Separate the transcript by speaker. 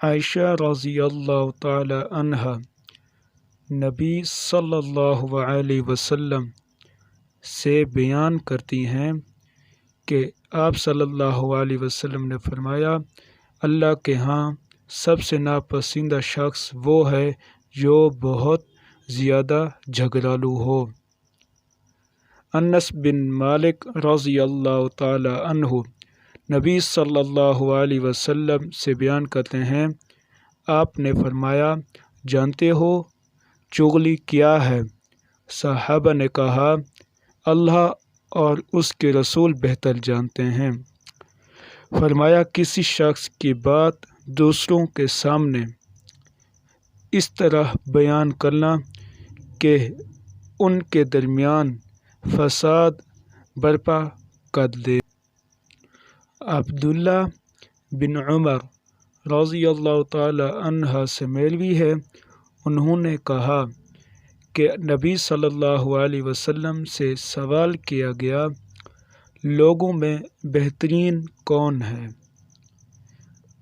Speaker 1: عائشہ رضی اللہ تعالی عنہا نبی صلی اللہ علیہ وسلم سے بیان کرتی ہیں کہ آپ صلی اللہ علیہ وسلم نے فرمایا، اللہ کے ہاں سب سے ناپسندیدہ شخص وہ ہے جو بہت زیادہ جھگڑالو ہو۔ انس بن مالک رضی اللہ تعالی عنہ نبی صلی اللہ علیہ وسلم سے بیان کرتے ہیں، آپ نے فرمایا، جانتے ہو چغلی کیا ہے؟ صحابہ نے کہا، اللہ اور اس کے رسول بہتر جانتے ہیں۔ فرمایا، کسی شخص کی بات دوسروں کے سامنے اس طرح بیان کرنا کہ ان کے درمیان فساد برپا کر دے۔ عبداللہ بن عمر رضی اللہ تعالی عنہ سے مروی ہے، انہوں نے کہا کہ نبی صلی اللہ علیہ وسلم سے سوال کیا گیا، لوگوں میں بہترین کون ہے؟